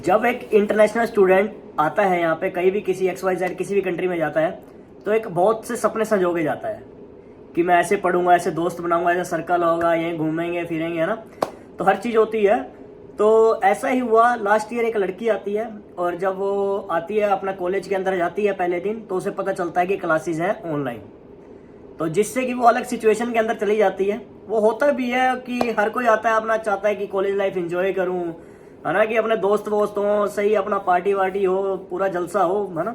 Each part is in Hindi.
जब एक इंटरनेशनल स्टूडेंट आता है यहाँ पे, कहीं भी किसी XYZ किसी भी कंट्री में जाता है, तो एक बहुत से सपने संजो के जाता है कि मैं ऐसे पढ़ूंगा, ऐसे दोस्त बनाऊंगा, ऐसा सर्कल होगा, यहीं घूमेंगे फिरेंगे, है ना। तो हर चीज़ होती है। तो ऐसा ही हुआ, लास्ट ईयर एक लड़की आती है, और जब वो आती है अपना कॉलेज के अंदर जाती है पहले दिन, तो उसे पता चलता है कि क्लासेस हैं ऑनलाइन। तो जिससे कि वो अलग सिचुएशन के अंदर चली जाती है। वो होता भी है कि हर कोई आता है अपना, चाहता है कि कॉलेज लाइफ एंजॉय करूं, है ना, कि अपने दोस्त वोस्त हो, सही अपना पार्टी वार्टी हो, पूरा जलसा हो, है ना।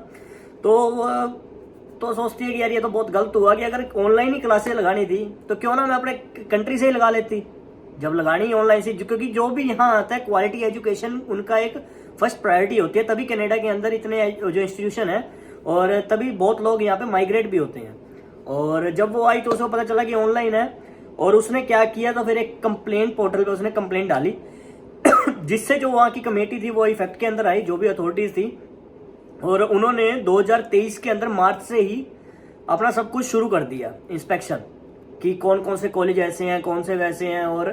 तो सोचती है कि यार ये तो बहुत गलत हुआ कि अगर ऑनलाइन ही क्लासेस लगानी थी तो क्यों ना मैं अपने कंट्री से ही लगा लेती, जब लगानी ऑनलाइन से। क्योंकि जो भी यहाँ आता है क्वालिटी एजुकेशन उनका एक फर्स्ट प्रायोरिटी होती है, तभी कनाडा के अंदर इतने जो इंस्टीट्यूशन है और तभी बहुत लोग यहाँ पे माइग्रेट भी होते हैं। और जब वो आई तो उसको पता चला कि ऑनलाइन है, और उसने क्या किया, तो फिर एक कंप्लेंट पोर्टल पे उसने कंप्लेंट डाली जिससे जो वहाँ की कमेटी थी वो इफेक्ट के अंदर आई, जो भी अथॉरिटीज थी, और उन्होंने 2023 के अंदर मार्च से ही अपना सब कुछ शुरू कर दिया इंस्पेक्शन, कि कौन कौन से कॉलेज ऐसे हैं, कौन से वैसे हैं। और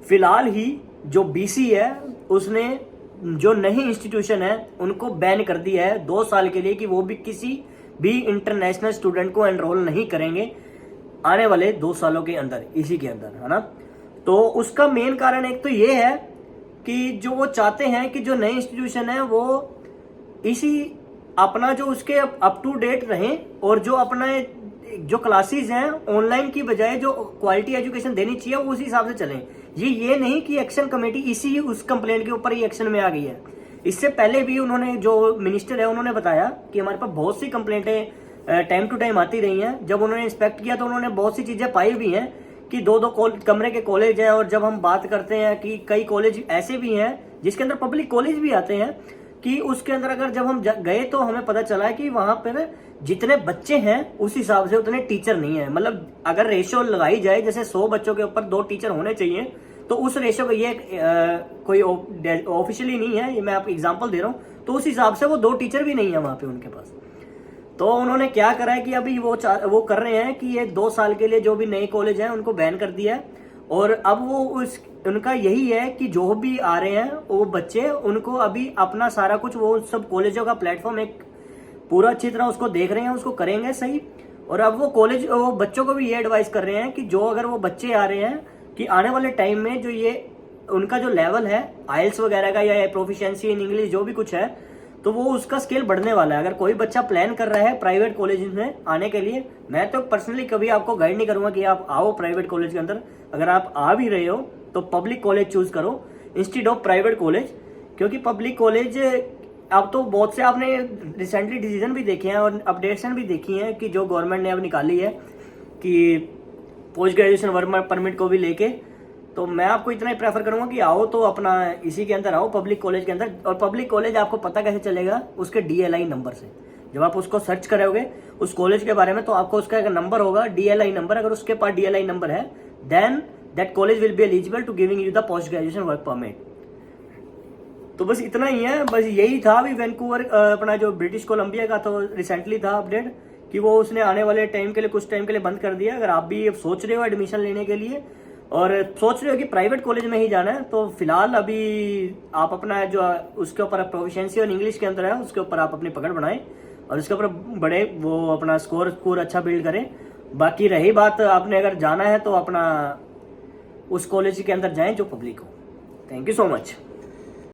फिलहाल ही जो BC है उसने जो नई इंस्टीट्यूशन है उनको बैन कर दिया है 2 साल के लिए, कि वो भी किसी भी इंटरनेशनल स्टूडेंट को एनरोल नहीं करेंगे आने वाले 2 सालों के अंदर, इसी के अंदर, है ना। तो उसका मेन कारण एक तो ये है कि जो वो चाहते हैं कि जो नई इंस्टीट्यूशन है वो इसी अपना जो उसके अप टू डेट रहें, और जो अपना जो क्लासेस हैं ऑनलाइन की बजाय जो क्वालिटी एजुकेशन देनी चाहिए वो उसी हिसाब से चलें। ये नहीं कि एक्शन कमेटी इसी उस कंप्लेंट के ऊपर ही एक्शन में आ गई है। इससे पहले भी उन्होंने, जो मिनिस्टर है उन्होंने बताया कि हमारे पास बहुत सी कंप्लेंटें टाइम टू टाइम आती रही हैं। जब उन्होंने इंस्पेक्ट किया तो उन्होंने बहुत सी चीजें पाई भी हैं कि 2-2 कमरे के कॉलेज हैं। और जब हम बात करते हैं कि कई कॉलेज ऐसे भी हैं जिसके अंदर पब्लिक कॉलेज भी आते हैं, कि उसके अंदर अगर जब हम गए तो हमें पता चला है कि वहां पर जितने बच्चे हैं उस हिसाब से उतने टीचर नहीं है। मतलब अगर रेशियो लगाई जाए, जैसे 100 बच्चों के ऊपर 2 टीचर होने चाहिए, तो उस रेशियो को, ये कोई ऑफिशियली नहीं है, ये मैं आपको एग्जांपल दे रहा हूँ, तो उस हिसाब से वो 2 टीचर भी नहीं है वहां पे उनके पास। तो उन्होंने क्या करा है कि अभी वो कर रहे हैं कि ये 2 साल के लिए जो भी नए कॉलेज हैं उनको बैन कर दिया है। और अब वो उनका यही है कि जो भी आ रहे हैं वो बच्चे, उनको अभी अपना सारा कुछ, वो सब कॉलेजों का प्लेटफॉर्म एक पूरा अच्छी तरह उसको देख रहे हैं, उसको करेंगे सही। और अब वो बच्चों को भी ये एडवाइस कर रहे हैं कि जो अगर वो बच्चे आ रहे हैं कि आने वाले टाइम में जो ये उनका जो लेवल है IELTS वगैरह का या प्रोफिशिएंसी इन इंग्लिश जो भी कुछ है, तो वो उसका स्केल बढ़ने वाला है। अगर कोई बच्चा प्लान कर रहा है प्राइवेट कॉलेज में आने के लिए, मैं तो पर्सनली कभी आपको गाइड नहीं करूंगा कि आप आओ प्राइवेट कॉलेज के अंदर। अगर आप आ भी रहे हो तो पब्लिक कॉलेज चूज करो इंस्टीड ऑफ प्राइवेट कॉलेज, क्योंकि पब्लिक कॉलेज, अब तो बहुत से आपने रिसेंटली डिसीजन भी देखे हैं और अपडेशन भी देखी हैं कि जो गवर्नमेंट ने अब निकाली है कि पोस्ट ग्रेजुएशन वर्क परमिट को भी लेके। तो मैं आपको इतना ही प्रेफर करूंगा कि आओ तो अपना इसी के अंदर आओ, पब्लिक कॉलेज के अंदर। और पब्लिक कॉलेज आपको पता कैसे चलेगा, उसके DLI नंबर से। जब आप उसको सर्च करोगे उस कॉलेज के बारे में, तो आपको उसका एक नंबर होगा, DLI नंबर। अगर उसके पास DLI नंबर है, then that college will be eligible to giving you the post graduation work permit. तो बस इतना ही है, बस यही था। अभी वैंकूवर अपना जो ब्रिटिश कोलंबिया का तो रिसेंटली था अपडेट कि वो उसने आने वाले टाइम के लिए, कुछ टाइम के लिए बंद कर दिया। अगर आप भी सोच रहे हो एडमिशन लेने के लिए और सोच रहे हो कि प्राइवेट कॉलेज में ही जाना है, तो फिलहाल अभी आप अपना जो उसके ऊपर प्रोफिशिएंसी और इंग्लिश के अंदर है उसके ऊपर आप अपनी पकड़ बनाएं और उसके ऊपर बड़े वो अपना स्कोर अच्छा बिल्ड करें। बाकी रही बात, आपने अगर जाना है तो अपना उस कॉलेज के अंदर जाएं जो पब्लिक हो। Thank you so much.